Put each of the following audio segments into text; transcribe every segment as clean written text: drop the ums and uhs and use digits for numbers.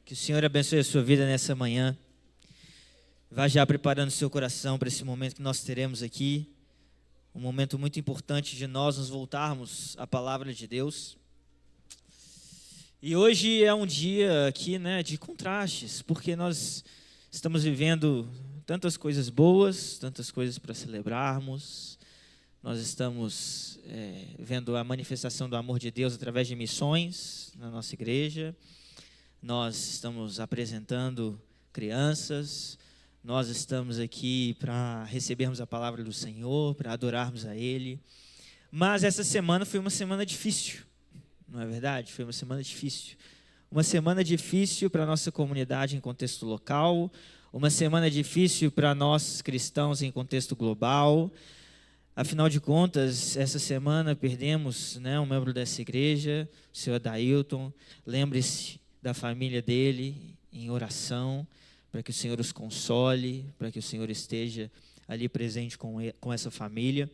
Que o Senhor abençoe a sua vida nessa manhã. Vá já preparando o seu coração para esse momento que nós teremos aqui. Um momento muito importante de nós nos voltarmos à palavra de Deus. E hoje é um dia aqui, de contrastes, porque nós estamos vivendo tantas coisas boas, tantas coisas para celebrarmos. Nós estamos vendo a manifestação do amor de Deus através de missões na nossa igreja. Nós estamos apresentando crianças. Nós estamos aqui para recebermos a palavra do Senhor, para adorarmos a Ele. Mas essa semana foi uma semana difícil, não é verdade? Foi uma semana difícil. Uma semana difícil para a nossa comunidade em contexto local, uma semana difícil para nós cristãos em contexto global. Afinal de contas, essa semana perdemos um membro dessa igreja, o senhor Dailton. Lembre-se da família dele em oração, para que o Senhor os console, para que o Senhor esteja ali presente com essa família.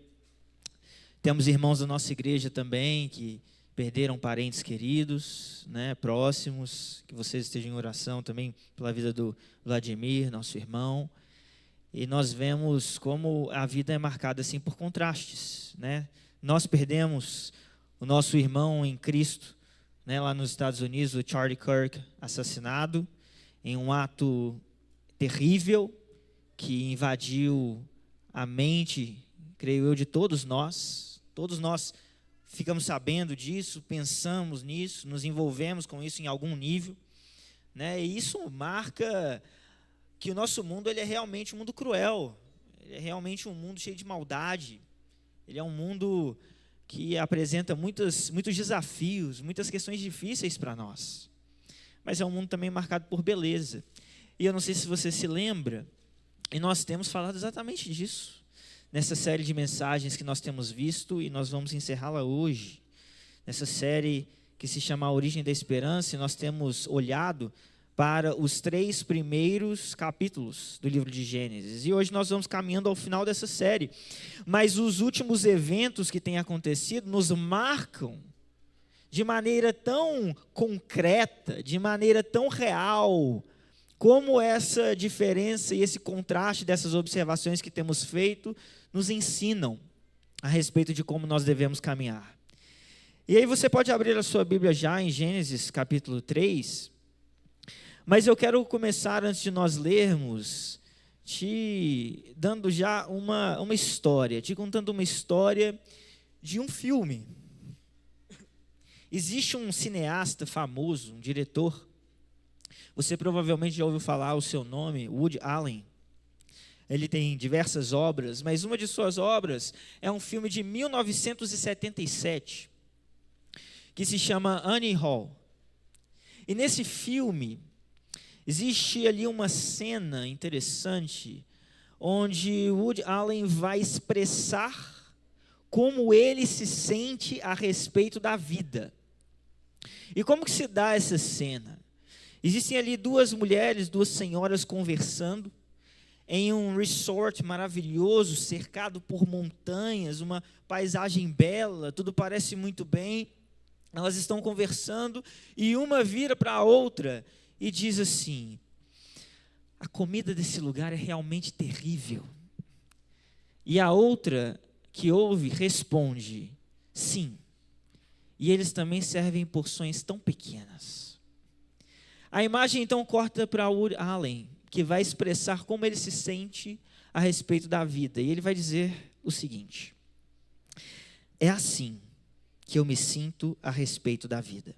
Temos irmãos da nossa igreja também que perderam parentes queridos, próximos, que vocês estejam em oração também pela vida do Vladimir, nosso irmão. E nós vemos como a vida é marcada assim por contrastes, Nós perdemos o nosso irmão em Cristo, lá nos Estados Unidos, o Charlie Kirk, assassinado em um ato terrível que invadiu a mente, creio eu, de todos nós. Todos nós ficamos sabendo disso, pensamos nisso, nos envolvemos com isso em algum nível, E isso marca que o nosso mundo ele é realmente um mundo cruel, ele é realmente um mundo cheio de maldade, ele é um mundo que apresenta muitos desafios, muitas questões difíceis para nós. Mas é um mundo também marcado por beleza. E eu não sei se você se lembra, e nós temos falado exatamente disso, nessa série de mensagens que nós temos visto, e nós vamos encerrá-la hoje. Nessa série que se chama A Origem da Esperança, e nós temos olhado para os 3 primeiros capítulos do livro de Gênesis. E hoje nós vamos caminhando ao final dessa série. Mas os últimos eventos que têm acontecido nos marcam de maneira tão concreta, de maneira tão real, como essa diferença e esse contraste dessas observações que temos feito nos ensinam a respeito de como nós devemos caminhar. E aí você pode abrir a sua Bíblia já em Gênesis capítulo 3, mas eu quero começar, antes de nós lermos, te dando já uma história, te contando uma história de um filme. Existe um cineasta famoso, um diretor, você provavelmente já ouviu falar o seu nome, Woody Allen. Ele tem diversas obras, mas uma de suas obras é um filme de 1977, que se chama Annie Hall. E nesse filme, existe ali uma cena interessante, onde Woody Allen vai expressar como ele se sente a respeito da vida. E como que se dá essa cena? Existem ali 2 mulheres, 2 senhoras conversando em um resort maravilhoso, cercado por montanhas, uma paisagem bela, tudo parece muito bem. Elas estão conversando e uma vira para a outra e diz assim: a comida desse lugar é realmente terrível. E a outra que ouve responde: sim. E eles também servem porções tão pequenas. A imagem então corta para Woody Allen, que vai expressar como ele se sente a respeito da vida. E ele vai dizer o seguinte: é assim que eu me sinto a respeito da vida.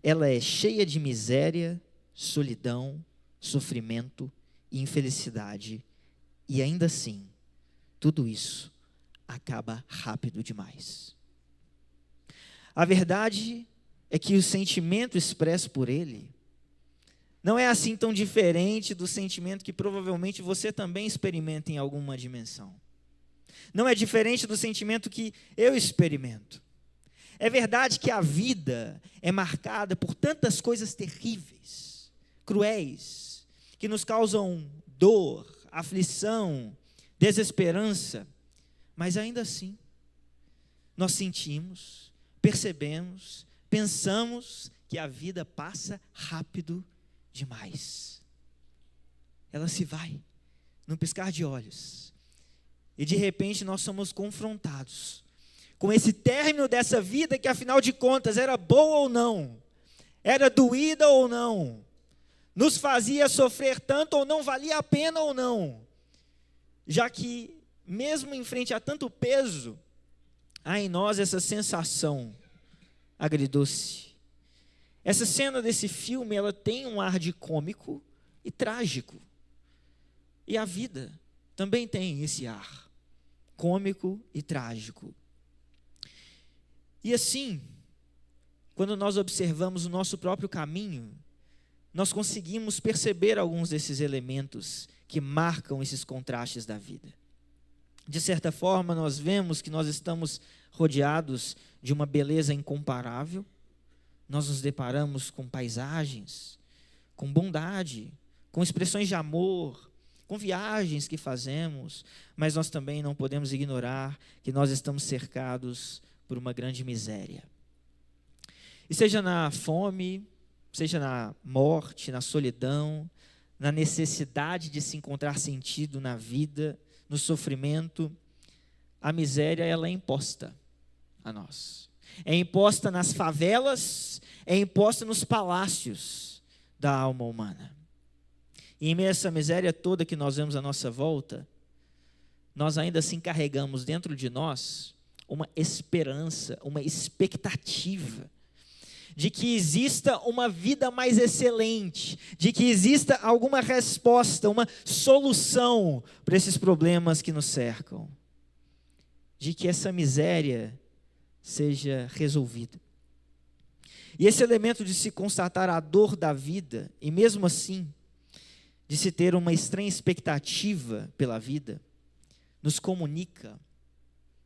Ela é cheia de miséria, solidão, sofrimento e infelicidade. E ainda assim, tudo isso acaba rápido demais. A verdade é que o sentimento expresso por ele não é assim tão diferente do sentimento que provavelmente você também experimenta em alguma dimensão. Não é diferente do sentimento que eu experimento. É verdade que a vida é marcada por tantas coisas terríveis, cruéis, que nos causam dor, aflição, desesperança, mas ainda assim, nós sentimos, percebemos, pensamos que a vida passa rápido demais. Ela se vai, num piscar de olhos. E de repente nós somos confrontados com esse término dessa vida que, afinal de contas, era boa ou não, era doída ou não, nos fazia sofrer tanto ou não, valia a pena ou não, já que, mesmo em frente a tanto peso, há em nós essa sensação agridoce. Essa cena desse filme, ela tem um ar de cômico e trágico. E a vida também tem esse ar cômico e trágico. E assim, quando nós observamos o nosso próprio caminho, nós conseguimos perceber alguns desses elementos que marcam esses contrastes da vida. De certa forma, nós vemos que nós estamos rodeados de uma beleza incomparável. Nós nos deparamos com paisagens, com bondade, com expressões de amor, com viagens que fazemos, mas nós também não podemos ignorar que nós estamos cercados por uma grande miséria. E seja na fome, seja na morte, na solidão, na necessidade de se encontrar sentido na vida, no sofrimento, a miséria ela é imposta a nós. É imposta nas favelas, é imposta nos palácios da alma humana. E em meio a essa miséria toda que nós vemos à nossa volta, nós ainda assim carregamos dentro de nós uma esperança, uma expectativa de que exista uma vida mais excelente, de que exista alguma resposta, uma solução para esses problemas que nos cercam, de que essa miséria seja resolvida. E esse elemento de se constatar a dor da vida, e mesmo assim, de se ter uma estranha expectativa pela vida, nos comunica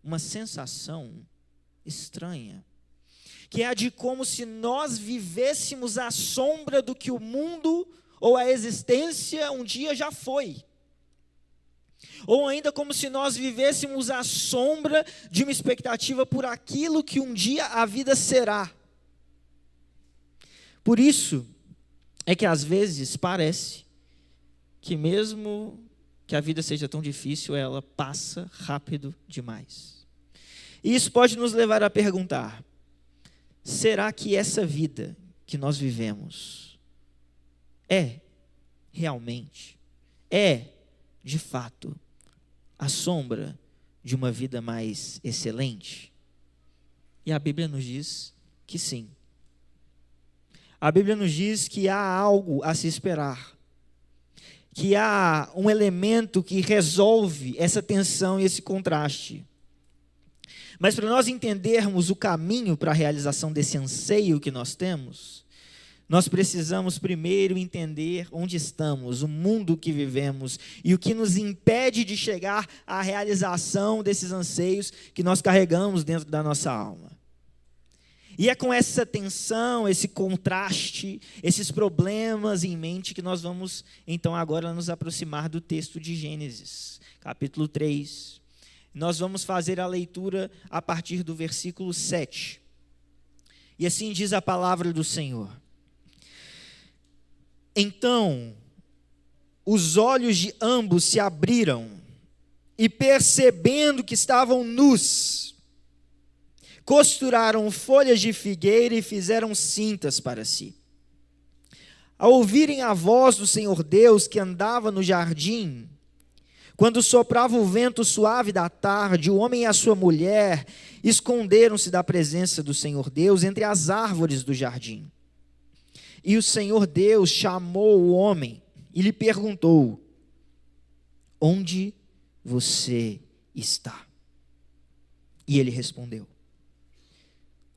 uma sensação estranha, que é a de como se nós vivêssemos à sombra do que o mundo ou a existência um dia já foi. Ou ainda como se nós vivêssemos à sombra de uma expectativa por aquilo que um dia a vida será. Por isso é que às vezes parece que mesmo que a vida seja tão difícil, ela passa rápido demais. E isso pode nos levar a perguntar: será que essa vida que nós vivemos realmente, de fato, a sombra de uma vida mais excelente? E a Bíblia nos diz que sim. A Bíblia nos diz que há algo a se esperar, que há um elemento que resolve essa tensão e esse contraste. Mas para nós entendermos o caminho para a realização desse anseio que nós temos, nós precisamos primeiro entender onde estamos, o mundo que vivemos e o que nos impede de chegar à realização desses anseios que nós carregamos dentro da nossa alma. E é com essa tensão, esse contraste, esses problemas em mente que nós vamos então agora nos aproximar do texto de Gênesis, capítulo 3. Nós vamos fazer a leitura a partir do versículo 7. E assim diz a palavra do Senhor: Então, os olhos de ambos se abriram, e percebendo que estavam nus, costuraram folhas de figueira e fizeram cintas para si. Ao ouvirem a voz do Senhor Deus que andava no jardim, quando soprava o vento suave da tarde, o homem e a sua mulher esconderam-se da presença do Senhor Deus entre as árvores do jardim. E o Senhor Deus chamou o homem e lhe perguntou: Onde você está? E ele respondeu: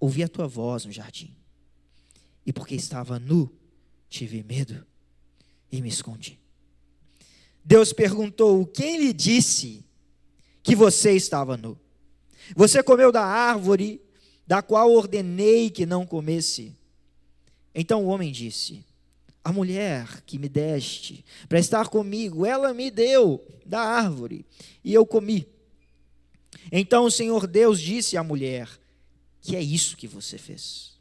Ouvi a tua voz no jardim, e porque estava nu, tive medo e me escondi. Deus perguntou: Quem lhe disse que você estava nu? Você comeu da árvore da qual ordenei que não comesse? Então o homem disse: A mulher que me deste para estar comigo, ela me deu da árvore e eu comi. Então o Senhor Deus disse à mulher: Que é isso que você fez?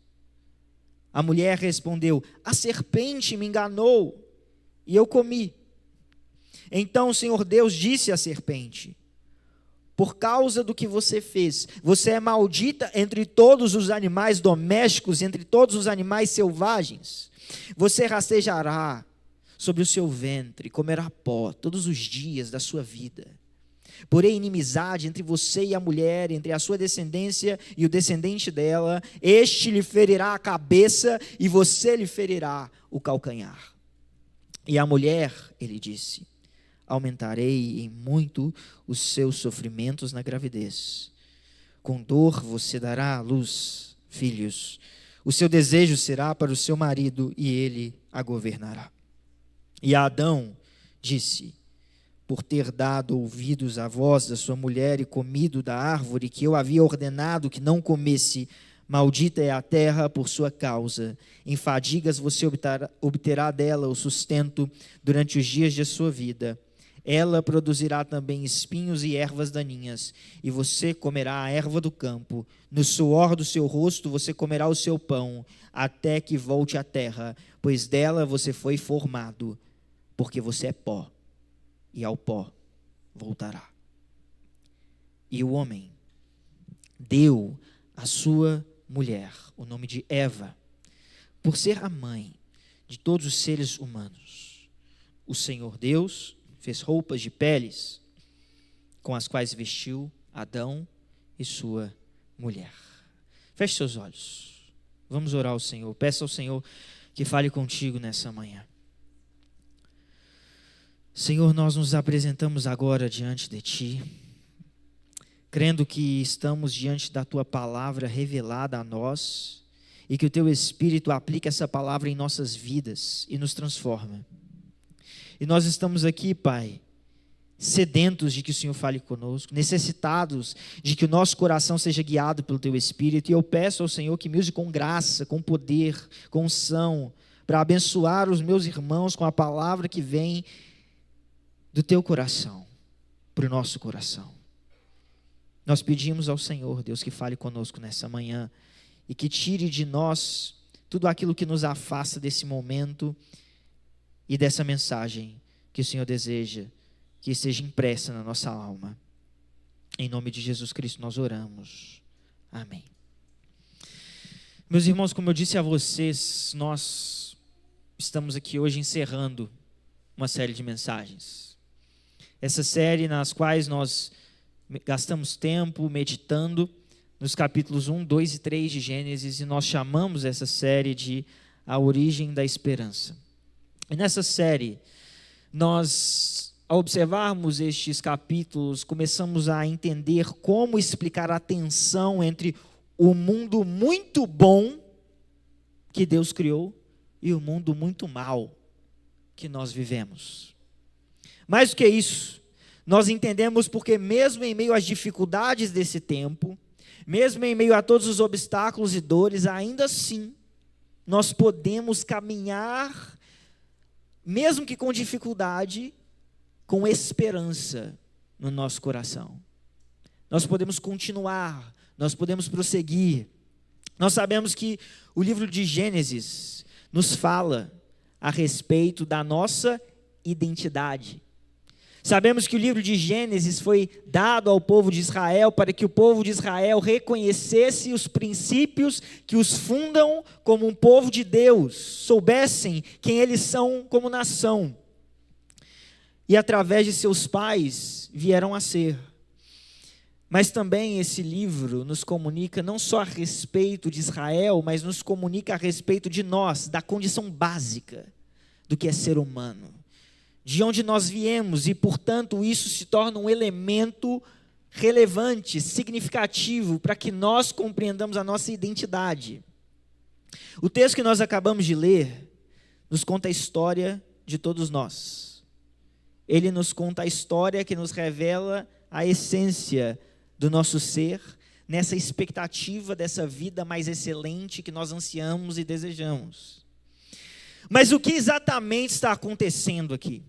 A mulher respondeu: a serpente me enganou e eu comi. Então o Senhor Deus disse à serpente: por causa do que você fez, você é maldita entre todos os animais domésticos, entre todos os animais selvagens. Você rastejará sobre o seu ventre, comerá pó todos os dias da sua vida. Porém, inimizade entre você e a mulher, entre a sua descendência e o descendente dela. Este lhe ferirá a cabeça e você lhe ferirá o calcanhar. E a mulher, ele disse: aumentarei em muito os seus sofrimentos na gravidez. Com dor você dará à luz filhos. O seu desejo será para o seu marido e ele a governará. E a Adão disse: por ter dado ouvidos à voz da sua mulher e comido da árvore que eu havia ordenado que não comesse, maldita é a terra por sua causa. Em fadigas você obterá dela o sustento durante os dias de sua vida. Ela produzirá também espinhos e ervas daninhas, e você comerá a erva do campo. No suor do seu rosto você comerá o seu pão, até que volte à terra, pois dela você foi formado, porque você é pó, e ao pó voltará. E o homem deu à sua mulher o nome de Eva, por ser a mãe de todos os seres humanos. O Senhor Deus fez roupas de peles, com as quais vestiu Adão e sua mulher. Feche seus olhos. Vamos orar ao Senhor. Peça ao Senhor que fale contigo nessa manhã. Senhor, nós nos apresentamos agora diante de Ti, crendo que estamos diante da Tua palavra revelada a nós e que o Teu Espírito aplica essa palavra em nossas vidas e nos transforma. E nós estamos aqui, Pai, sedentos de que o Senhor fale conosco, necessitados de que o nosso coração seja guiado pelo Teu Espírito, e eu peço ao Senhor que me use com graça, com poder, com unção, para abençoar os meus irmãos com a palavra que vem do Teu coração, para o nosso coração. Nós pedimos ao Senhor, Deus, que fale conosco nessa manhã e que tire de nós tudo aquilo que nos afasta desse momento e dessa mensagem que o Senhor deseja que esteja impressa na nossa alma. Em nome de Jesus Cristo nós oramos. Amém. Meus irmãos, como eu disse a vocês, nós estamos aqui hoje encerrando uma série de mensagens. Essa série nas quais nós gastamos tempo meditando nos capítulos 1, 2 e 3 de Gênesis, e nós chamamos essa série de A Origem da Esperança. E nessa série, nós, ao observarmos estes capítulos, começamos a entender como explicar a tensão entre o mundo muito bom que Deus criou e o mundo muito mal que nós vivemos. Mais do que isso, nós entendemos porque mesmo em meio às dificuldades desse tempo, mesmo em meio a todos os obstáculos e dores, ainda assim, nós podemos caminhar, mesmo que com dificuldade, com esperança no nosso coração. Nós podemos continuar, nós podemos prosseguir. Nós sabemos que o livro de Gênesis nos fala a respeito da nossa identidade. Sabemos que o livro de Gênesis foi dado ao povo de Israel para que o povo de Israel reconhecesse os princípios que os fundam como um povo de Deus, soubessem quem eles são como nação. E através de seus pais vieram a ser. Mas também esse livro nos comunica não só a respeito de Israel, mas nos comunica a respeito de nós, da condição básica do que é ser humano, de onde nós viemos, e portanto isso se torna um elemento relevante, significativo, para que nós compreendamos a nossa identidade. O texto que nós acabamos de ler nos conta a história de todos nós. Ele nos conta a história que nos revela a essência do nosso ser, nessa expectativa dessa vida mais excelente que nós ansiamos e desejamos. Mas o que exatamente está acontecendo aqui?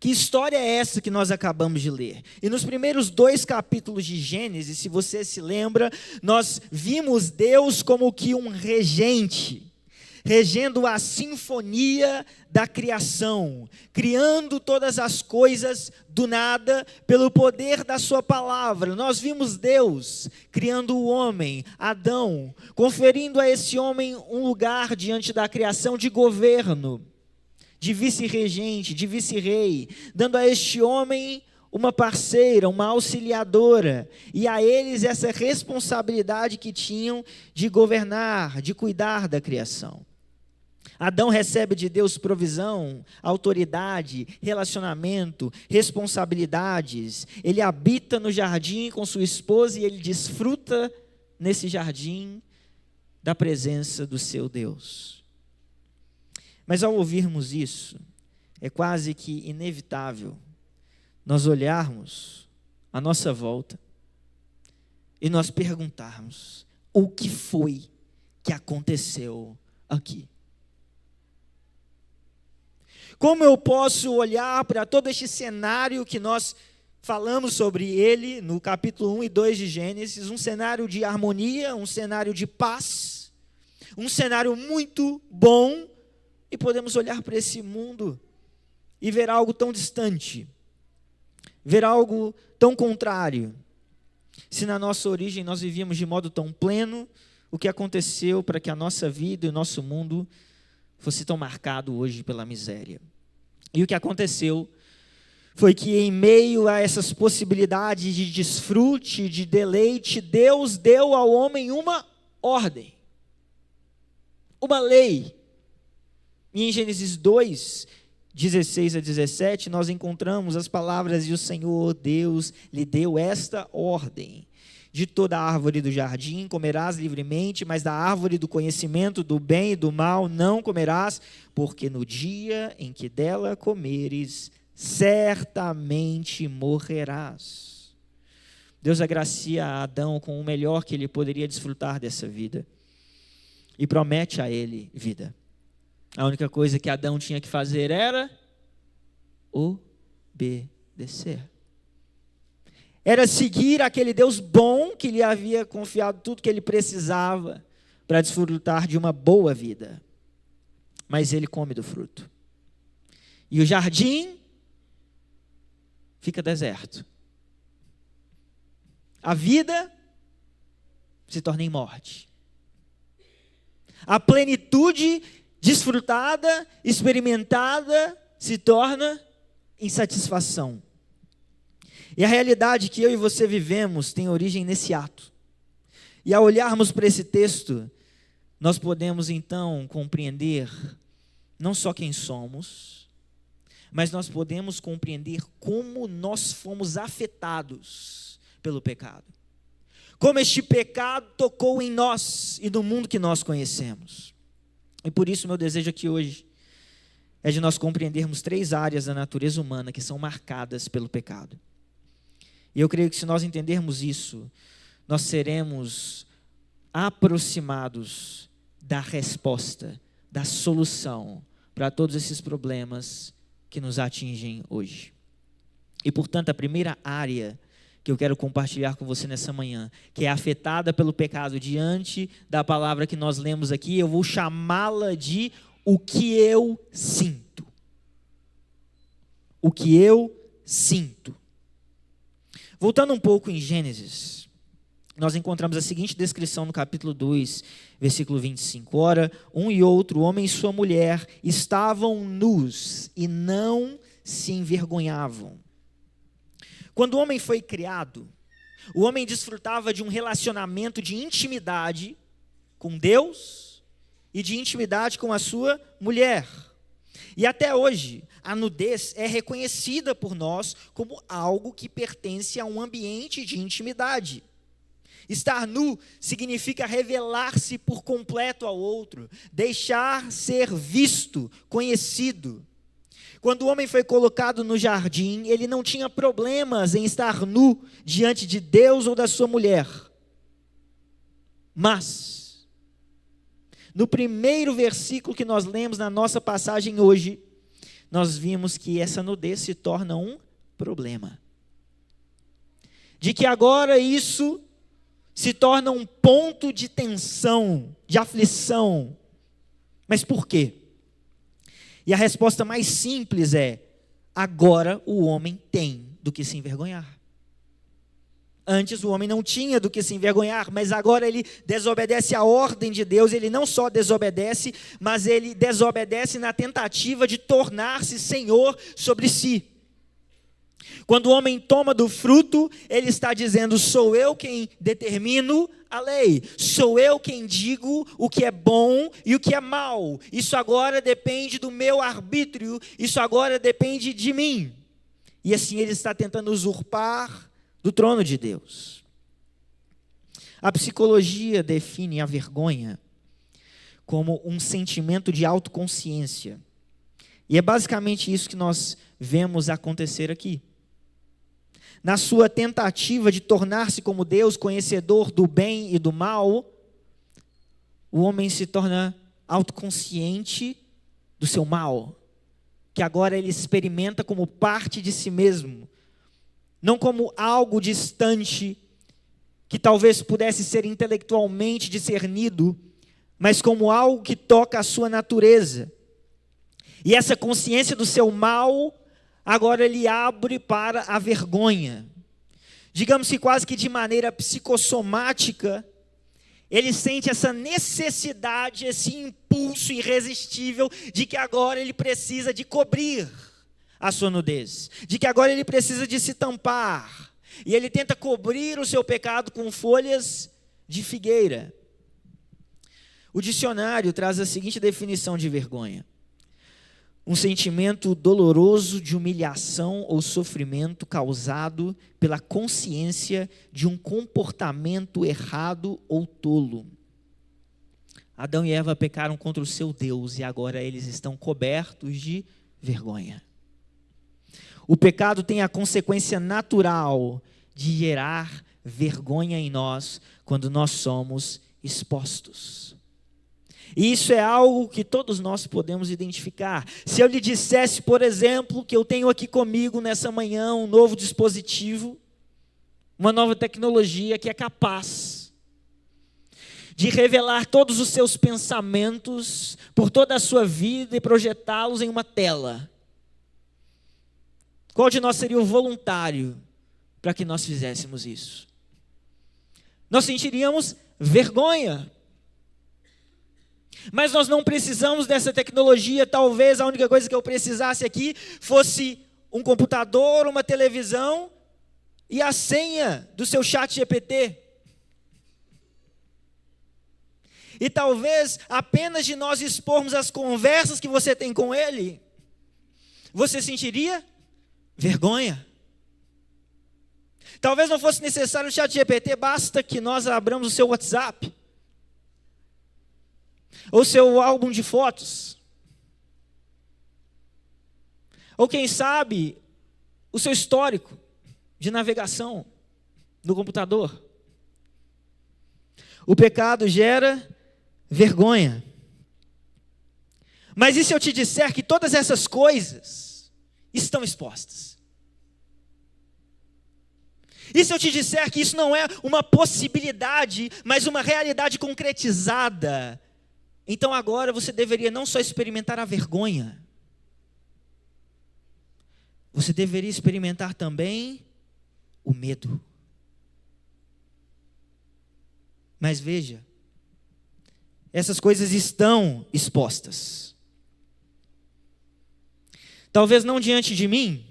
Que história é essa que nós acabamos de ler? E nos primeiros 2 capítulos de Gênesis, se você se lembra, nós vimos Deus como que um regente, regendo a sinfonia da criação, criando todas as coisas do nada pelo poder da sua palavra. Nós vimos Deus criando o homem, Adão, conferindo a esse homem um lugar diante da criação de governo, de vice-regente, de vice-rei, dando a este homem uma parceira, uma auxiliadora, e a eles essa responsabilidade que tinham de governar, de cuidar da criação. Adão recebe de Deus provisão, autoridade, relacionamento, responsabilidades. Ele habita no jardim com sua esposa e ele desfruta nesse jardim da presença do seu Deus. Mas ao ouvirmos isso, é quase que inevitável nós olharmos à nossa volta e nós perguntarmos: o que foi que aconteceu aqui? Como eu posso olhar para todo este cenário que nós falamos sobre ele no capítulo 1 e 2 de Gênesis, um cenário de harmonia, um cenário de paz, um cenário muito bom, e podemos olhar para esse mundo e ver algo tão distante, ver algo tão contrário? Se na nossa origem nós vivíamos de modo tão pleno, o que aconteceu para que a nossa vida e o nosso mundo fosse tão marcado hoje pela miséria? E o que aconteceu foi que em meio a essas possibilidades de desfrute, de deleite, Deus deu ao homem uma ordem, uma lei. E em Gênesis 2, 16 a 17, nós encontramos as palavras: e o Senhor Deus lhe deu esta ordem: de toda árvore do jardim comerás livremente, mas da árvore do conhecimento do bem e do mal não comerás, porque no dia em que dela comeres, certamente morrerás. Deus agracia a Adão com o melhor que ele poderia desfrutar dessa vida e promete a ele vida. A única coisa que Adão tinha que fazer era obedecer. Era seguir aquele Deus bom que lhe havia confiado tudo que ele precisava para desfrutar de uma boa vida. Mas ele come do fruto. E o jardim fica deserto. A vida se torna em morte. A plenitude desfrutada, experimentada, se torna insatisfação. E a realidade que eu e você vivemos tem origem nesse ato. E ao olharmos para esse texto, nós podemos então compreender não só quem somos, mas nós podemos compreender como nós fomos afetados pelo pecado. Como este pecado tocou em nós e no mundo que nós conhecemos. E por isso meu desejo aqui hoje é de nós compreendermos 3 áreas da natureza humana que são marcadas pelo pecado. E eu creio que se nós entendermos isso, nós seremos aproximados da resposta, da solução para todos esses problemas que nos atingem hoje. E portanto, a primeira área que eu quero compartilhar com você nessa manhã, que é afetada pelo pecado diante da palavra que nós lemos aqui, eu vou chamá-la de o que eu sinto. O que eu sinto. Voltando um pouco em Gênesis, nós encontramos a seguinte descrição no capítulo 2, versículo 25. Ora, um e outro, o homem e sua mulher, estavam nus e não se envergonhavam. Quando o homem foi criado, o homem desfrutava de um relacionamento de intimidade com Deus e de intimidade com a sua mulher. E até hoje, a nudez é reconhecida por nós como algo que pertence a um ambiente de intimidade. Estar nu significa revelar-se por completo ao outro, deixar ser visto, conhecido. Quando o homem foi colocado no jardim, ele não tinha problemas em estar nu diante de Deus ou da sua mulher. Mas, no primeiro versículo que nós lemos na nossa passagem hoje, nós vimos que essa nudez se torna um problema. De que agora isso se torna um ponto de tensão, de aflição. Mas por quê? E a resposta mais simples é: agora o homem tem do que se envergonhar. Antes o homem não tinha do que se envergonhar, mas agora ele desobedece à ordem de Deus. Ele não só desobedece, mas ele desobedece na tentativa de tornar-se senhor sobre si. Quando o homem toma do fruto, ele está dizendo: sou eu quem determino a lei, sou eu quem digo o que é bom e o que é mal. Isso agora depende do meu arbítrio, isso agora depende de mim. E assim ele está tentando usurpar do trono de Deus. A psicologia define a vergonha como um sentimento de autoconsciência. E é basicamente isso que nós vemos acontecer aqui. Na sua tentativa de tornar-se como Deus, conhecedor do bem e do mal, o homem se torna autoconsciente do seu mal, que agora ele experimenta como parte de si mesmo, não como algo distante, que talvez pudesse ser intelectualmente discernido, mas como algo que toca a sua natureza. E essa consciência do seu mal, agora ele abre para a vergonha. Digamos que quase que de maneira psicossomática, ele sente essa necessidade, esse impulso irresistível de que agora ele precisa de cobrir a sua nudez, de que agora ele precisa de se tampar, e ele tenta cobrir o seu pecado com folhas de figueira. O dicionário traz a seguinte definição de vergonha: um sentimento doloroso de humilhação ou sofrimento causado pela consciência de um comportamento errado ou tolo. Adão e Eva pecaram contra o seu Deus e agora eles estão cobertos de vergonha. O pecado tem a consequência natural de gerar vergonha em nós quando nós somos expostos. E isso é algo que todos nós podemos identificar. Se eu lhe dissesse, por exemplo, que eu tenho aqui comigo nessa manhã um novo dispositivo, uma nova tecnologia que é capaz de revelar todos os seus pensamentos por toda a sua vida e projetá-los em uma tela, qual de nós seria o voluntário para que nós fizéssemos isso? Nós sentiríamos vergonha. Mas nós não precisamos dessa tecnologia. Talvez a única coisa que eu precisasse aqui fosse um computador, uma televisão e a senha do seu chat GPT. E talvez apenas de nós expormos as conversas que você tem com ele, você sentiria vergonha. Talvez não fosse necessário o chat GPT, basta que nós abramos o seu WhatsApp ou seu álbum de fotos, ou quem sabe o seu histórico de navegação no computador. O pecado gera vergonha. Mas e se eu te disser que todas essas coisas estão expostas? E se eu te disser que isso não é uma possibilidade, mas uma realidade concretizada? Então agora você deveria não só experimentar a vergonha, você deveria experimentar também o medo. Mas veja, essas coisas estão expostas. Talvez não diante de mim,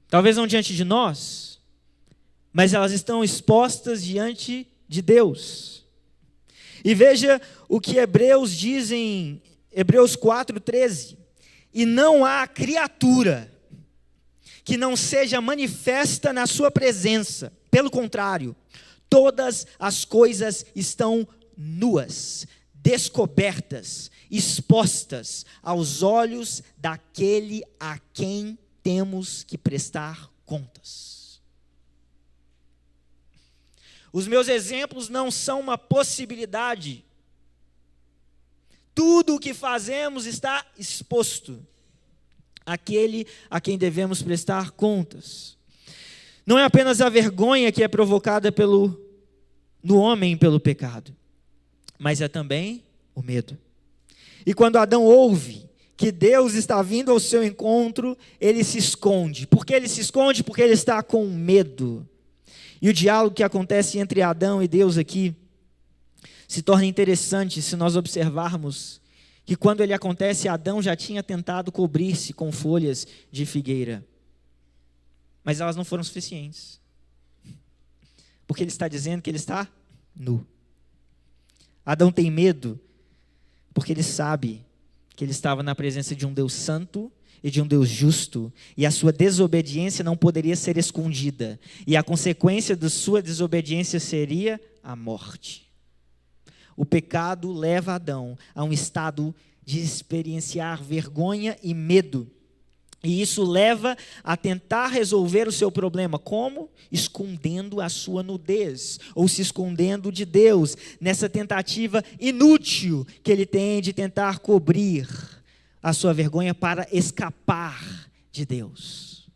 talvez não diante de nós, mas elas estão expostas diante de Deus. E veja o que Hebreus diz em Hebreus 4:13. E não há criatura que não seja manifesta na sua presença. Pelo contrário, todas as coisas estão nuas, descobertas, expostas aos olhos daquele a quem temos que prestar contas. Os meus exemplos não são uma possibilidade. Tudo o que fazemos está exposto. aquele a quem devemos prestar contas. Não é apenas a vergonha que é provocada no homem pelo pecado, mas é também o medo. E quando Adão ouve que Deus está vindo ao seu encontro, ele se esconde. Por que ele se esconde? Porque ele está com medo. E o diálogo que acontece entre Adão e Deus aqui se torna interessante se nós observarmos que quando ele acontece, Adão já tinha tentado cobrir-se com folhas de figueira. Mas elas não foram suficientes. Porque ele está dizendo que ele está nu. Adão tem medo porque ele sabe que ele estava na presença de um Deus santo e de um Deus justo, e a sua desobediência não poderia ser escondida, e a consequência da sua desobediência seria a morte. O pecado leva Adão a um estado de experienciar vergonha e medo. E isso leva a tentar resolver o seu problema. Como? Escondendo a sua nudez, ou se escondendo de Deus, nessa tentativa inútil que ele tem de tentar cobrir a sua vergonha para escapar de Deus.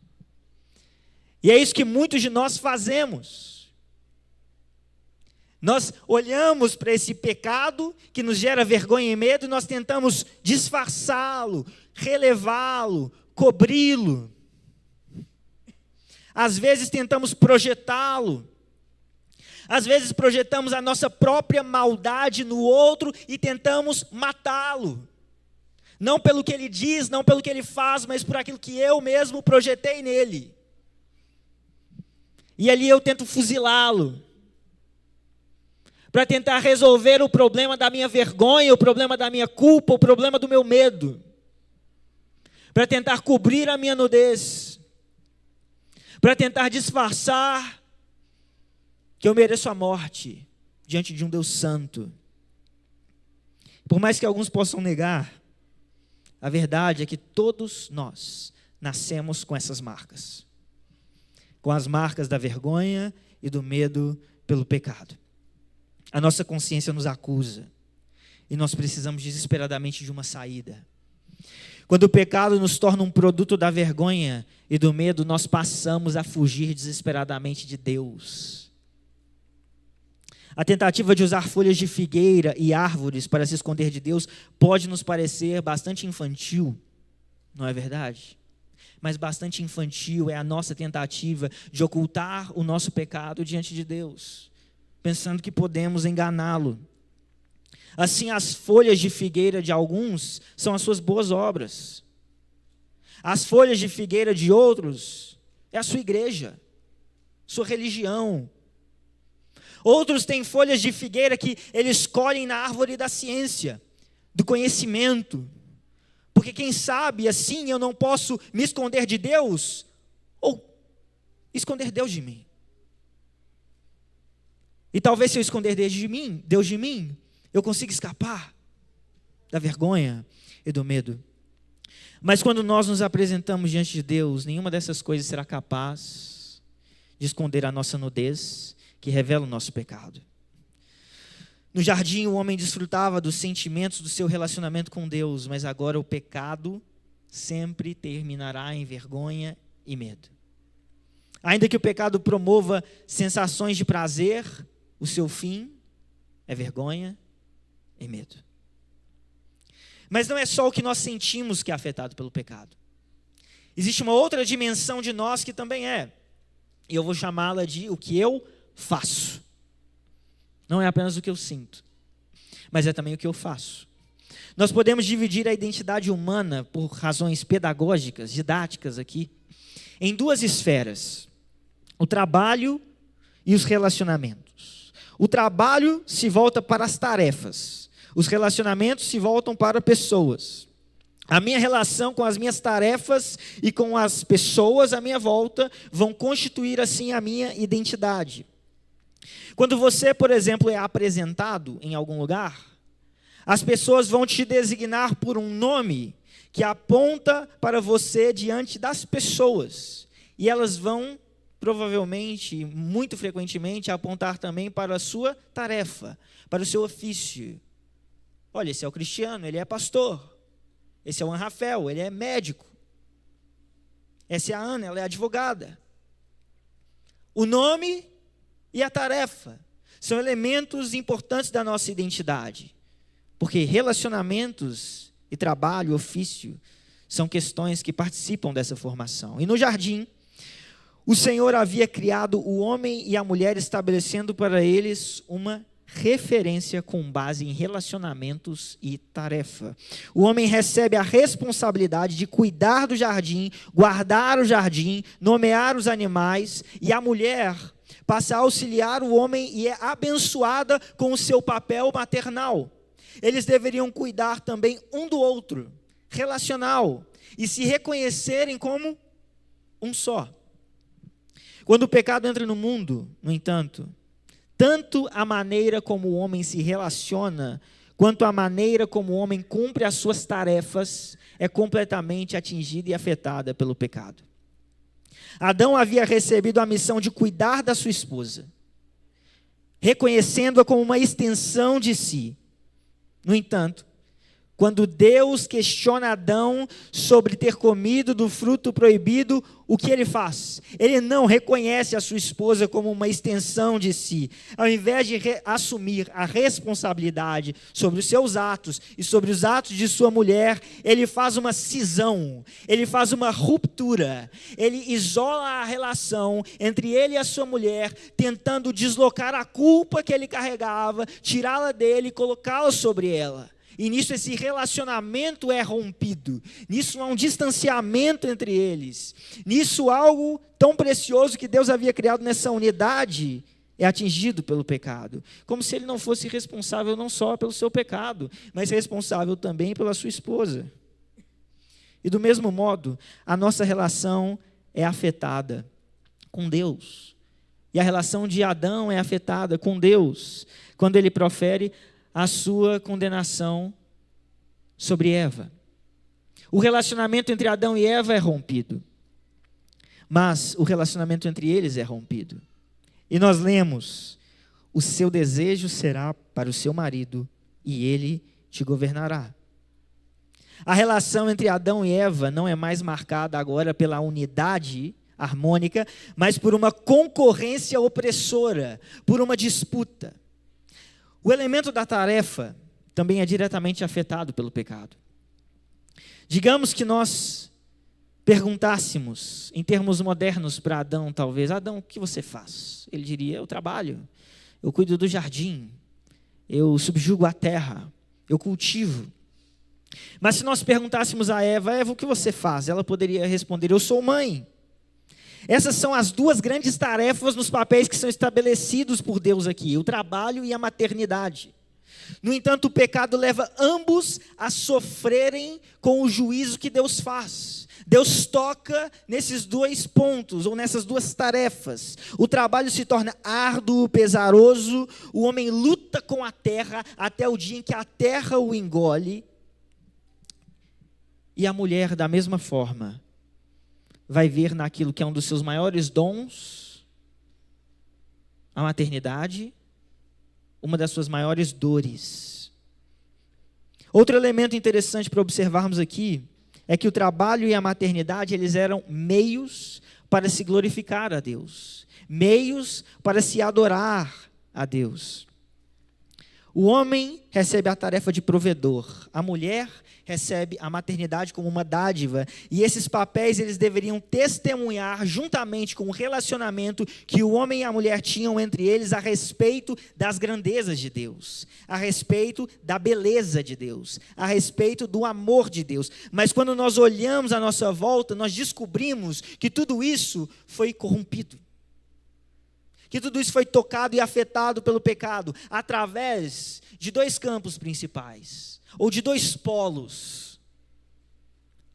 E é isso que muitos de nós fazemos. Nós olhamos para esse pecado que nos gera vergonha e medo e nós tentamos disfarçá-lo, relevá-lo, cobri-lo. Às vezes tentamos projetá-lo. Às vezes projetamos a nossa própria maldade no outro e tentamos matá-lo. Não pelo que ele diz, não pelo que ele faz, mas por aquilo que eu mesmo projetei nele. E ali eu tento fuzilá-lo, para tentar resolver o problema da minha vergonha, o problema da minha culpa, o problema do meu medo, para tentar cobrir a minha nudez, para tentar disfarçar que eu mereço a morte diante de um Deus santo. Por mais que alguns possam negar, a verdade é que todos nós nascemos com essas marcas, com as marcas da vergonha e do medo pelo pecado. A nossa consciência nos acusa e nós precisamos desesperadamente de uma saída. Quando o pecado nos torna um produto da vergonha e do medo, nós passamos a fugir desesperadamente de Deus. A tentativa de usar folhas de figueira e árvores para se esconder de Deus pode nos parecer bastante infantil, não é verdade? Mas bastante infantil é a nossa tentativa de ocultar o nosso pecado diante de Deus, pensando que podemos enganá-lo. Assim, as folhas de figueira de alguns são as suas boas obras. As folhas de figueira de outros é a sua igreja, sua religião. Outros têm folhas de figueira que eles colhem na árvore da ciência, do conhecimento. Porque quem sabe assim eu não posso me esconder de Deus ou esconder Deus de mim. E talvez se eu esconder Deus de mim, eu consiga escapar da vergonha e do medo. Mas quando nós nos apresentamos diante de Deus, nenhuma dessas coisas será capaz de esconder a nossa nudez, que revela o nosso pecado. No jardim, o homem desfrutava dos sentimentos do seu relacionamento com Deus, mas agora o pecado sempre terminará em vergonha e medo. Ainda que o pecado promova sensações de prazer, o seu fim é vergonha e medo. Mas não é só o que nós sentimos que é afetado pelo pecado. Existe uma outra dimensão de nós que também é, e eu vou chamá-la de o que eu faço. Não é apenas o que eu sinto, mas é também o que eu faço. Nós podemos dividir a identidade humana por razões pedagógicas, didáticas aqui, em duas esferas: o trabalho e os relacionamentos. O trabalho se volta para as tarefas, os relacionamentos se voltam para pessoas. A minha relação com as minhas tarefas e com as pessoas à minha volta vão constituir assim a minha identidade. Quando você, por exemplo, é apresentado em algum lugar, as pessoas vão te designar por um nome que aponta para você diante das pessoas. E elas vão, provavelmente, muito frequentemente, apontar também para a sua tarefa, para o seu ofício. Olha, esse é o Cristiano, ele é pastor. Esse é o Rafael, ele é médico. Essa é a Ana, ela é advogada. O nome e a tarefa são elementos importantes da nossa identidade, porque relacionamentos e trabalho, ofício, são questões que participam dessa formação. E no jardim, o Senhor havia criado o homem e a mulher, estabelecendo para eles uma referência com base em relacionamentos e tarefa. O homem recebe a responsabilidade de cuidar do jardim, guardar o jardim, nomear os animais, e a mulher passa a auxiliar o homem e é abençoada com o seu papel maternal. Eles deveriam cuidar também um do outro, relacional, e se reconhecerem como um só. Quando o pecado entra no mundo, no entanto, tanto a maneira como o homem se relaciona, quanto a maneira como o homem cumpre as suas tarefas, é completamente atingida e afetada pelo pecado. Adão havia recebido a missão de cuidar da sua esposa, reconhecendo-a como uma extensão de si. No entanto, quando Deus questiona Adão sobre ter comido do fruto proibido, o que ele faz? Ele não reconhece a sua esposa como uma extensão de si. Ao invés de assumir a responsabilidade sobre os seus atos e sobre os atos de sua mulher, ele faz uma cisão, ele faz uma ruptura, ele isola a relação entre ele e a sua mulher, tentando deslocar a culpa que ele carregava, tirá-la dele e colocá-la sobre ela. E nisso esse relacionamento é rompido. Nisso há um distanciamento entre eles. Nisso algo tão precioso que Deus havia criado nessa unidade é atingido pelo pecado. Como se ele não fosse responsável não só pelo seu pecado, mas responsável também pela sua esposa. E do mesmo modo, a nossa relação é afetada com Deus. E a relação de Adão é afetada com Deus, quando ele profere a sua condenação sobre Eva. O relacionamento entre Adão e Eva é rompido, mas o relacionamento entre eles é rompido. E nós lemos: o seu desejo será para o seu marido e ele te governará. A relação entre Adão e Eva não é mais marcada agora pela unidade harmônica, mas por uma concorrência opressora, por uma disputa. O elemento da tarefa também é diretamente afetado pelo pecado. Digamos que nós perguntássemos, em termos modernos, para Adão, talvez: Adão, o que você faz? Ele diria: eu trabalho, eu cuido do jardim, eu subjugo a terra, eu cultivo. Mas se nós perguntássemos a Eva: Eva, o que você faz? Ela poderia responder: eu sou mãe. Essas são as duas grandes tarefas nos papéis que são estabelecidos por Deus aqui: o trabalho e a maternidade. No entanto, o pecado leva ambos a sofrerem com o juízo que Deus faz. Deus toca nesses dois pontos, ou nessas duas tarefas. O trabalho se torna árduo, pesaroso, o homem luta com a terra até o dia em que a terra o engole. E a mulher, da mesma forma, vai ver naquilo que é um dos seus maiores dons, a maternidade, uma das suas maiores dores. Outro elemento interessante para observarmos aqui é que o trabalho e a maternidade, eles eram meios para se glorificar a Deus, meios para se adorar a Deus. O homem recebe a tarefa de provedor, a mulher recebe a maternidade como uma dádiva, e esses papéis eles deveriam testemunhar juntamente com o relacionamento que o homem e a mulher tinham entre eles a respeito das grandezas de Deus, a respeito da beleza de Deus, a respeito do amor de Deus. Mas quando nós olhamos à nossa volta, nós descobrimos que tudo isso foi corrompido, que tudo isso foi tocado e afetado pelo pecado, através de dois campos principais, ou de dois polos: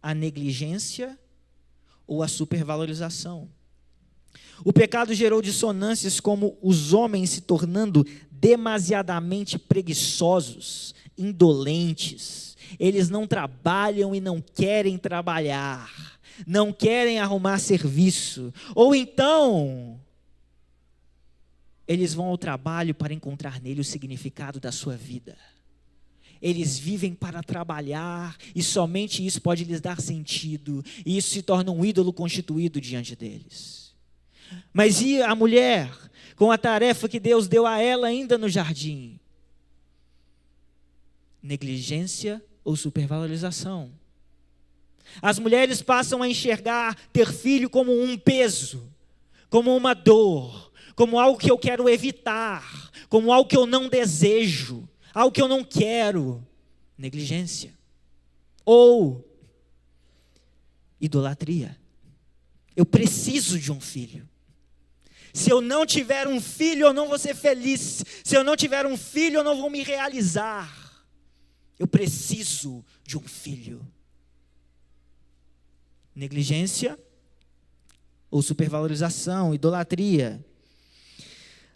a negligência ou a supervalorização. O pecado gerou dissonâncias como os homens se tornando demasiadamente preguiçosos, indolentes. Eles não trabalham e não querem trabalhar, não querem arrumar serviço, ou então eles vão ao trabalho para encontrar nele o significado da sua vida. eles vivem para trabalhar e somente isso pode lhes dar sentido, e isso se torna um ídolo constituído diante deles. Mas e a mulher, com a tarefa que Deus deu a ela ainda no jardim? Negligência ou supervalorização? As mulheres passam a enxergar ter filho como um peso, como uma dor, como algo que eu quero evitar, como algo que eu não desejo, algo que eu não quero. Negligência. Ou idolatria. Eu preciso de um filho. Se eu não tiver um filho, eu não vou ser feliz. Se eu não tiver um filho, eu não vou me realizar. Eu preciso de um filho. Negligência ou supervalorização, idolatria.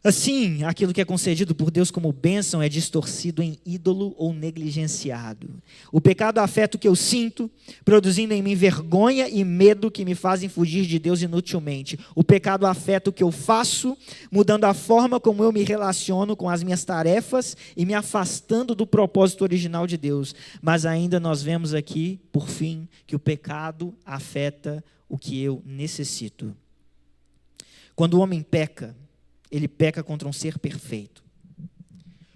Assim, aquilo que é concedido por Deus como bênção é distorcido em ídolo ou negligenciado. O pecado afeta o que eu sinto, produzindo em mim vergonha e medo que me fazem fugir de Deus inutilmente. O pecado afeta o que eu faço, mudando a forma como eu me relaciono com as minhas tarefas e me afastando do propósito original de Deus. Mas ainda nós vemos aqui, por fim, que o pecado afeta o que eu necessito. Quando o homem peca, ele peca contra um ser perfeito,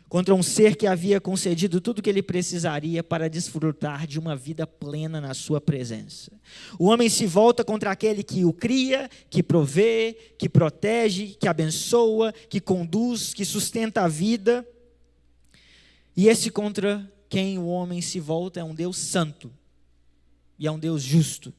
contra um ser que havia concedido tudo o que ele precisaria para desfrutar de uma vida plena na sua presença. O homem se volta contra aquele que o cria, que provê, que protege, que abençoa, que conduz, que sustenta a vida. E esse contra quem o homem se volta é um Deus santo e é um Deus justo.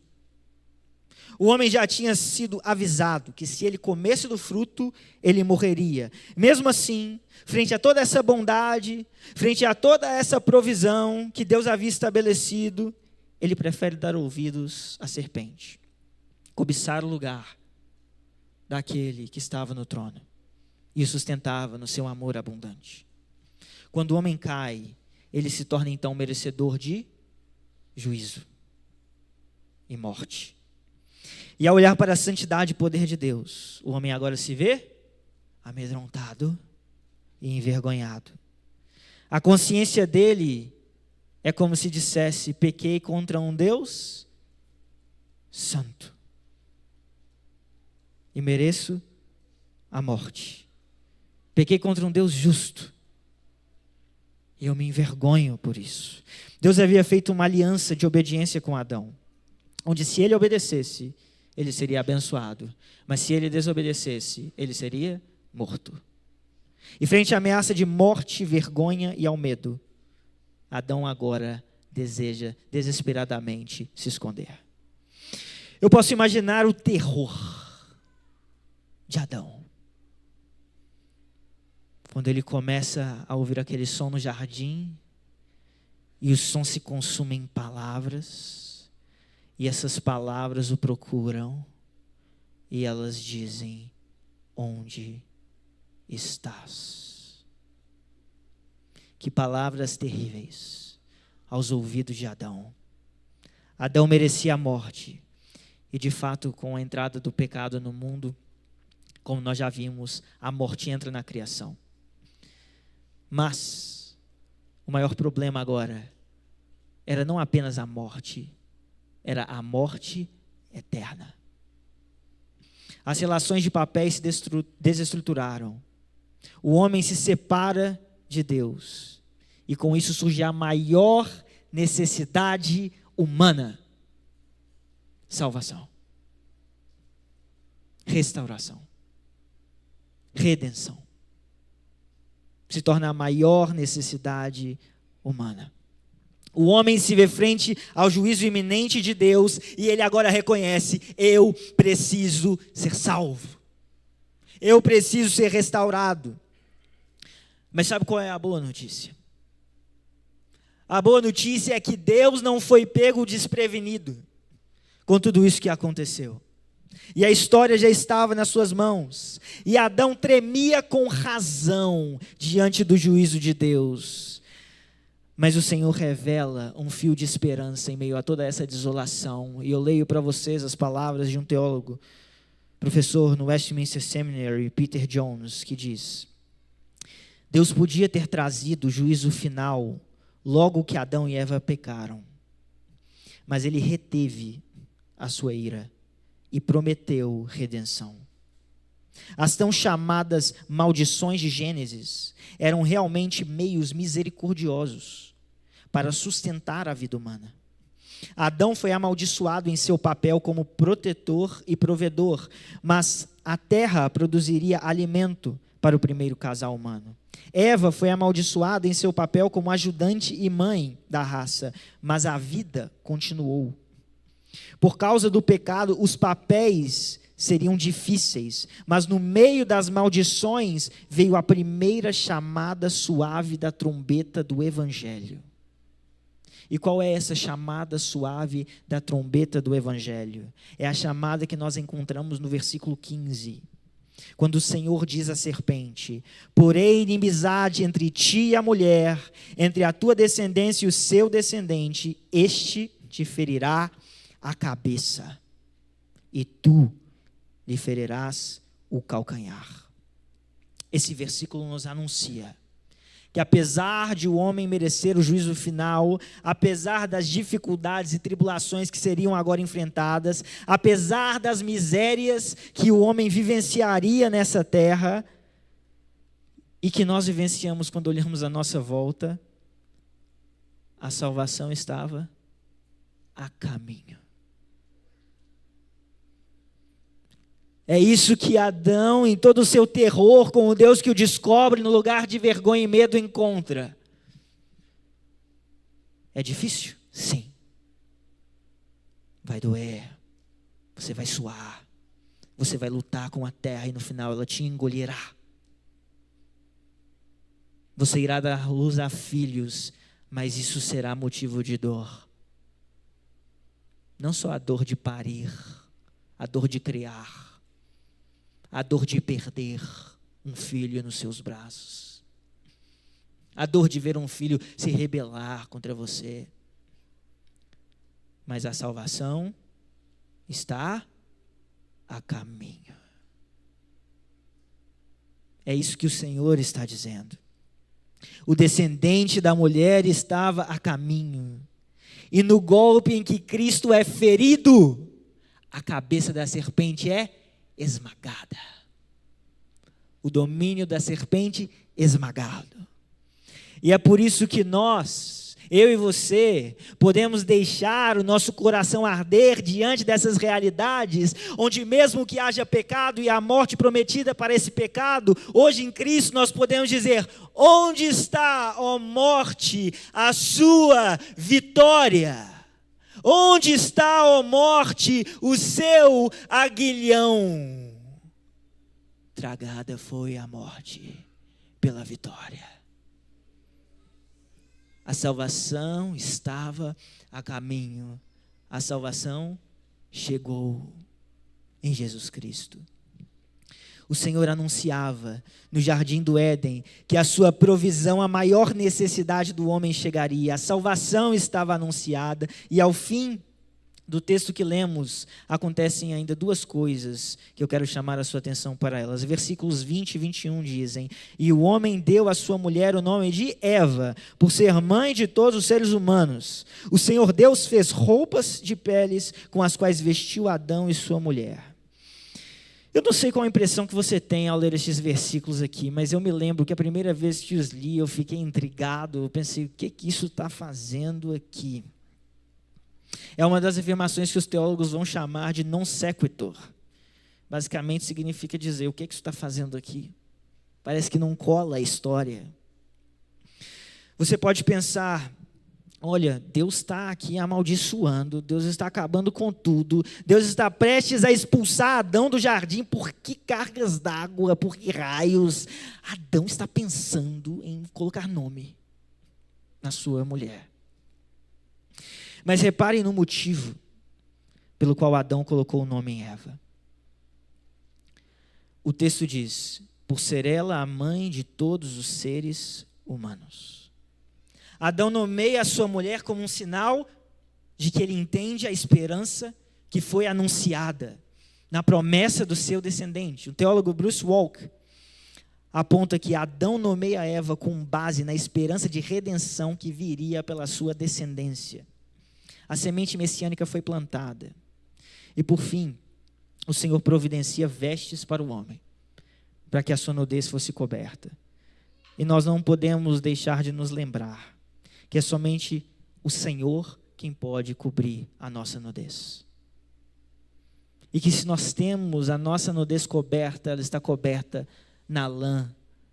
O homem já tinha sido avisado que se ele comesse do fruto, ele morreria. Mesmo assim, frente a toda essa bondade, frente a toda essa provisão que Deus havia estabelecido, ele prefere dar ouvidos à serpente, cobiçar o lugar daquele que estava no trono e o sustentava no seu amor abundante. Quando o homem cai, ele se torna então merecedor de juízo e morte. E ao olhar para a santidade e poder de Deus, o homem agora se vê amedrontado e envergonhado. A consciência dele é como se dissesse: pequei contra um Deus santo e mereço a morte. Pequei contra um Deus justo e eu me envergonho por isso. Deus havia feito uma aliança de obediência com Adão, onde se ele obedecesse, ele seria abençoado, mas se ele desobedecesse, ele seria morto. E frente à ameaça de morte, vergonha e ao medo, Adão agora deseja desesperadamente se esconder. Eu posso imaginar o terror de Adão, quando ele começa a ouvir aquele som no jardim, e o som se consome em palavras, e essas palavras o procuram, e elas dizem: onde estás? Que palavras terríveis aos ouvidos de Adão. Adão merecia a morte, e de fato, com a entrada do pecado no mundo, como nós já vimos, a morte entra na criação. Mas o maior problema agora era não apenas a morte, era a morte eterna. As relações de papéis se desestruturaram. O homem se separa de Deus. E com isso surge a maior necessidade humana: salvação, restauração, redenção. Se torna a maior necessidade humana. O homem se vê frente ao juízo iminente de Deus e ele agora reconhece: eu preciso ser salvo. Eu preciso ser restaurado. Mas sabe qual é a boa notícia? A boa notícia é que Deus não foi pego desprevenido com tudo isso que aconteceu. E a história já estava nas suas mãos. E Adão tremia com razão diante do juízo de Deus. Mas o Senhor revela um fio de esperança em meio a toda essa desolação. E eu leio para vocês as palavras de um teólogo, professor no Westminster Seminary, Peter Jones, que diz: Deus podia ter trazido o juízo final logo que Adão e Eva pecaram. Mas ele reteve a sua ira e prometeu redenção. As tão chamadas maldições de Gênesis eram realmente meios misericordiosos para sustentar a vida humana. Adão foi amaldiçoado em seu papel como protetor e provedor, mas a terra produziria alimento para o primeiro casal humano. Eva foi amaldiçoada em seu papel como ajudante e mãe da raça, mas a vida continuou. Por causa do pecado, os papéis seriam difíceis, mas no meio das maldições veio a primeira chamada suave da trombeta do Evangelho. E qual é essa chamada suave da trombeta do Evangelho? É a chamada que nós encontramos no versículo 15. Quando o Senhor diz à serpente: porém inimizade entre ti e a mulher, entre a tua descendência e o seu descendente, este te ferirá a cabeça, e tu lhe ferirás o calcanhar. Esse versículo nos anuncia que apesar de o homem merecer o juízo final, apesar das dificuldades e tribulações que seriam agora enfrentadas, apesar das misérias que o homem vivenciaria nessa terra, e que nós vivenciamos quando olhamos à nossa volta, a salvação estava a caminho. É isso que Adão, em todo o seu terror com o Deus que o descobre no lugar de vergonha e medo, encontra. É difícil? Sim. Vai doer. Você vai suar. Você vai lutar com a terra e no final ela te engolirá. Você irá dar luz a filhos, mas isso será motivo de dor. Não só a dor de parir, a dor de criar. A dor de perder um filho nos seus braços. A dor de ver um filho se rebelar contra você. Mas a salvação está a caminho. É isso que o Senhor está dizendo. O descendente da mulher estava a caminho. E no golpe em que Cristo é ferido, a cabeça da serpente é esmagada. O domínio da serpente esmagado. E é por isso que nós, eu e você, podemos deixar o nosso coração arder diante dessas realidades, onde mesmo que haja pecado e a morte prometida para esse pecado, hoje em Cristo nós podemos dizer: onde está, ó morte, a sua vitória? Onde está, ó morte, o seu aguilhão? Tragada foi a morte pela vitória. A salvação estava a caminho. A salvação chegou em Jesus Cristo. O Senhor anunciava no jardim do Éden que a sua provisão, a maior necessidade do homem chegaria. A salvação estava anunciada e ao fim do texto que lemos, acontecem ainda duas coisas que eu quero chamar a sua atenção para elas. Versículos 20 e 21 dizem: e o homem deu à sua mulher o nome de Eva, por ser mãe de todos os seres humanos. O Senhor Deus fez roupas de peles com as quais vestiu Adão e sua mulher. Eu não sei qual a impressão que você tem ao ler estes versículos aqui, mas eu me lembro que a primeira vez que os li, eu fiquei intrigado, eu pensei: o que isso está fazendo aqui? É uma das afirmações que os teólogos vão chamar de non sequitur. Basicamente significa dizer: o que isso está fazendo aqui? Parece que não cola a história. Você pode pensar: olha, Deus está aqui amaldiçoando, Deus está acabando com tudo, Deus está prestes a expulsar Adão do jardim. Por que cargas d'água, por que raios? Adão está pensando em colocar nome na sua mulher. Mas reparem no motivo pelo qual Adão colocou o nome em Eva. O texto diz: por ser ela a mãe de todos os seres humanos. Adão nomeia a sua mulher como um sinal de que ele entende a esperança que foi anunciada na promessa do seu descendente. O teólogo Bruce Walk aponta que Adão nomeia Eva com base na esperança de redenção que viria pela sua descendência. A semente messiânica foi plantada. E por fim, o Senhor providencia vestes para o homem, para que a sua nudez fosse coberta. E nós não podemos deixar de nos lembrar que é somente o Senhor quem pode cobrir a nossa nudez. E que se nós temos a nossa nudez coberta, ela está coberta na lã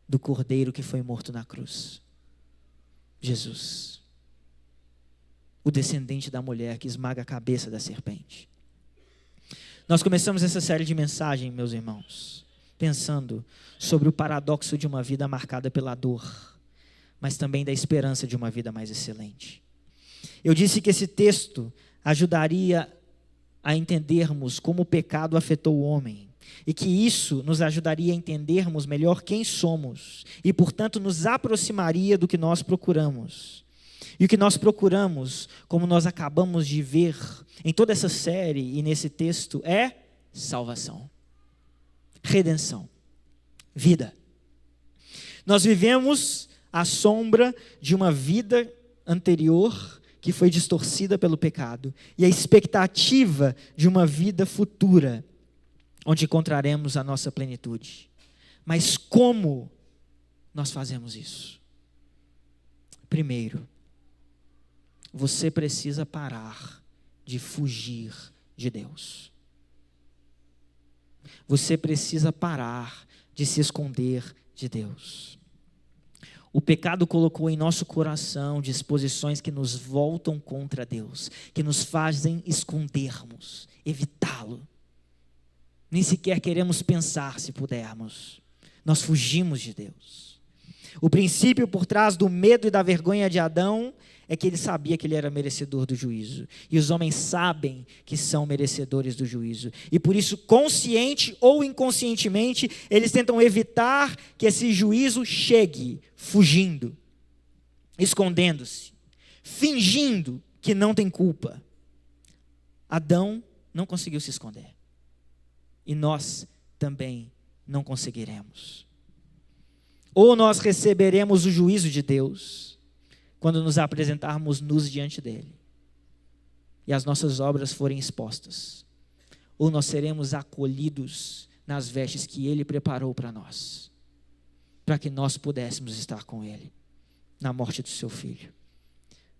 do Cordeiro que foi morto na cruz. Jesus, o descendente da mulher que esmaga a cabeça da serpente. Nós começamos essa série de mensagens, meus irmãos, pensando sobre o paradoxo de uma vida marcada pela dor, mas também da esperança de uma vida mais excelente. Eu disse que esse texto ajudaria a entendermos como o pecado afetou o homem, e que isso nos ajudaria a entendermos melhor quem somos, e portanto nos aproximaria do que nós procuramos. E o que nós procuramos, como nós acabamos de ver em toda essa série e nesse texto, é salvação, redenção, vida. Nós vivemos à sombra de uma vida anterior que foi distorcida pelo pecado e a expectativa de uma vida futura onde encontraremos a nossa plenitude. Mas como nós fazemos isso? Primeiro, você precisa parar de fugir de Deus. Você precisa parar de se esconder de Deus. O pecado colocou em nosso coração disposições que nos voltam contra Deus, que nos fazem escondermos, evitá-lo. Nem sequer queremos pensar se pudermos. Nós fugimos de Deus. O princípio por trás do medo e da vergonha de Adão é que ele sabia que ele era merecedor do juízo. E os homens sabem que são merecedores do juízo. E por isso, consciente ou inconscientemente, eles tentam evitar que esse juízo chegue, fugindo, escondendo-se, fingindo que não tem culpa. Adão não conseguiu se esconder. E nós também não conseguiremos. Ou nós receberemos o juízo de Deus quando nos apresentarmos nus diante dele e as nossas obras forem expostas, ou nós seremos acolhidos nas vestes que ele preparou para nós, para que nós pudéssemos estar com ele na morte do seu filho.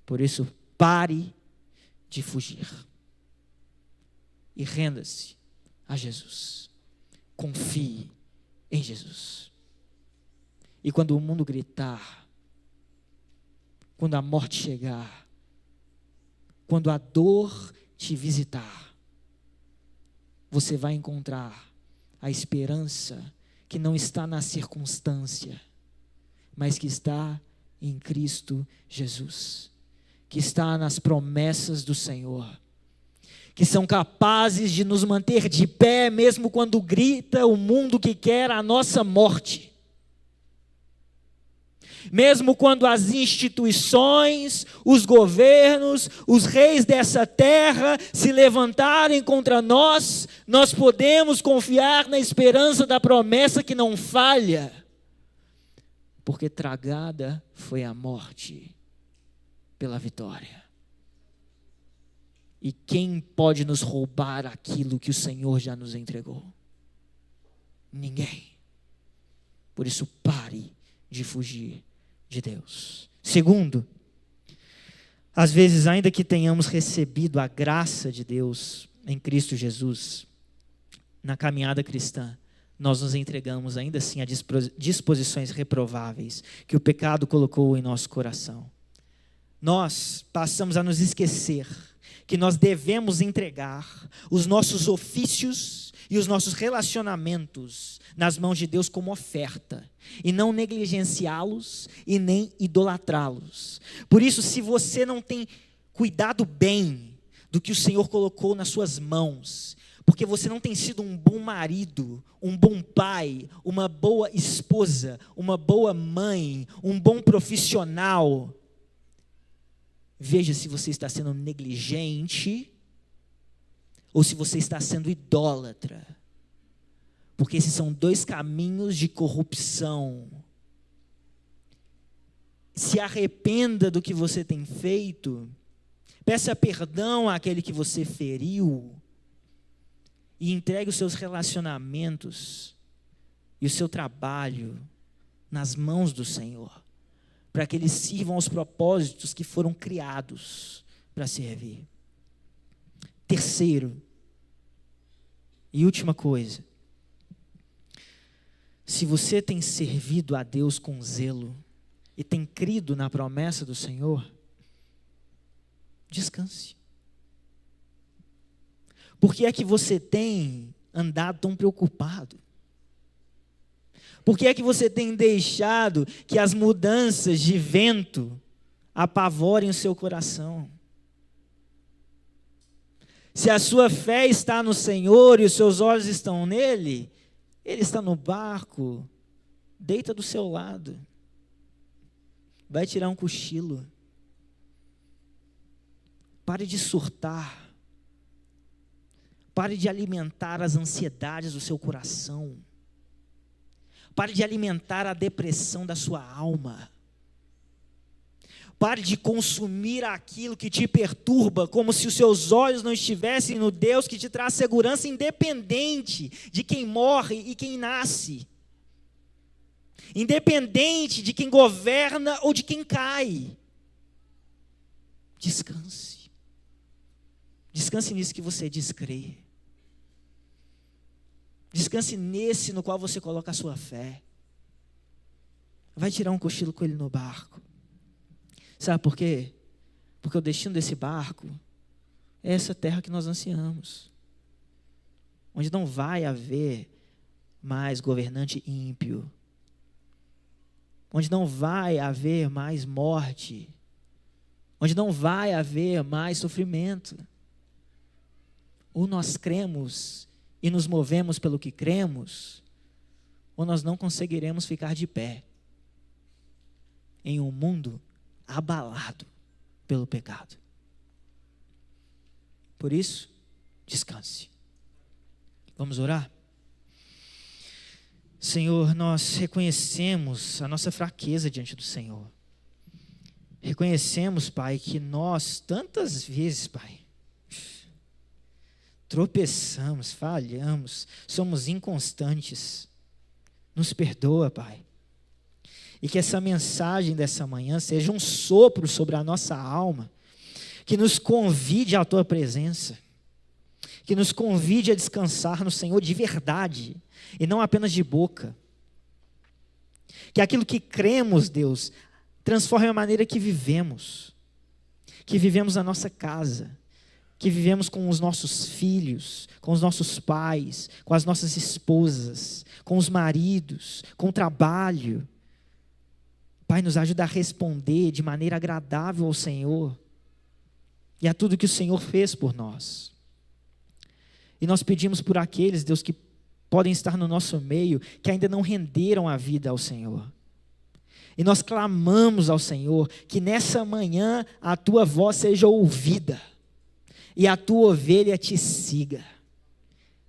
Por isso, pare de fugir e renda-se a Jesus. Confie em Jesus. E quando o mundo gritar, quando a morte chegar, quando a dor te visitar, você vai encontrar a esperança que não está na circunstância, mas que está em Cristo Jesus, que está nas promessas do Senhor, que são capazes de nos manter de pé, mesmo quando grita o mundo que quer a nossa morte. Mesmo quando as instituições, os governos, os reis dessa terra se levantarem contra nós, nós podemos confiar na esperança da promessa que não falha, porque tragada foi a morte pela vitória. E quem pode nos roubar aquilo que o Senhor já nos entregou? Ninguém. Por isso, pare de fugir de Deus. Segundo, às vezes, ainda que tenhamos recebido a graça de Deus em Cristo Jesus, na caminhada cristã, nós nos entregamos ainda assim a disposições reprováveis que o pecado colocou em nosso coração. Nós passamos a nos esquecer que nós devemos entregar os nossos ofícios e os nossos relacionamentos nas mãos de Deus como oferta, e não negligenciá-los e nem idolatrá-los. Por isso, se você não tem cuidado bem do que o Senhor colocou nas suas mãos, porque você não tem sido um bom marido, um bom pai, uma boa esposa, uma boa mãe, um bom profissional, veja se você está sendo negligente ou se você está sendo idólatra. Porque esses são dois caminhos de corrupção. Se arrependa do que você tem feito, peça perdão àquele que você feriu e entregue os seus relacionamentos e o seu trabalho nas mãos do Senhor, para que eles sirvam aos propósitos que foram criados para servir. Terceiro e última coisa, se você tem servido a Deus com zelo e tem crido na promessa do Senhor, descanse. Por que é que você tem andado tão preocupado? Por que é que você tem deixado que as mudanças de vento apavorem o seu coração? Se a sua fé está no Senhor e os seus olhos estão nele, Ele está no barco, deita do seu lado, vai tirar um cochilo. Pare de surtar, pare de alimentar as ansiedades do seu coração, pare de alimentar a depressão da sua alma. Pare de consumir aquilo que te perturba, como se os seus olhos não estivessem no Deus que te traz segurança, independente de quem morre e quem nasce, independente de quem governa ou de quem cai. Descanse. Descanse nisso que você diz crer. Descanse nesse no qual você coloca a sua fé. Vai tirar um cochilo com ele no barco. Sabe por quê? Porque o destino desse barco é essa terra que nós ansiamos, onde não vai haver mais governante ímpio, onde não vai haver mais morte, onde não vai haver mais sofrimento. Ou nós cremos e nos movemos pelo que cremos, ou nós não conseguiremos ficar de pé em um mundo abalado pelo pecado. Por isso, descanse. Vamos orar? Senhor, nós reconhecemos a nossa fraqueza diante do Senhor. Reconhecemos, Pai, que nós tantas vezes, Pai, tropeçamos, falhamos, somos inconstantes. Nos perdoa, Pai. E que essa mensagem dessa manhã seja um sopro sobre a nossa alma, que nos convide à Tua presença, que nos convide a descansar no Senhor de verdade, e não apenas de boca. Que aquilo que cremos, Deus, transforme a maneira que vivemos na nossa casa, que vivemos com os nossos filhos, com os nossos pais, com as nossas esposas, com os maridos, com o trabalho. Pai, nos ajuda a responder de maneira agradável ao Senhor e a tudo que o Senhor fez por nós. E nós pedimos por aqueles, Deus, que podem estar no nosso meio, que ainda não renderam a vida ao Senhor. E nós clamamos ao Senhor que nessa manhã a Tua voz seja ouvida e a Tua ovelha te siga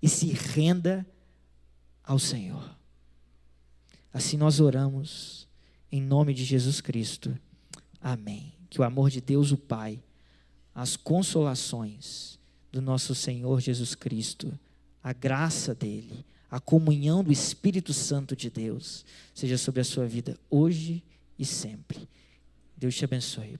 e se renda ao Senhor. Assim nós oramos. Em nome de Jesus Cristo. Amém. Que o amor de Deus, o Pai, as consolações do nosso Senhor Jesus Cristo, a graça dEle, a comunhão do Espírito Santo de Deus, seja sobre a sua vida hoje e sempre. Deus te abençoe.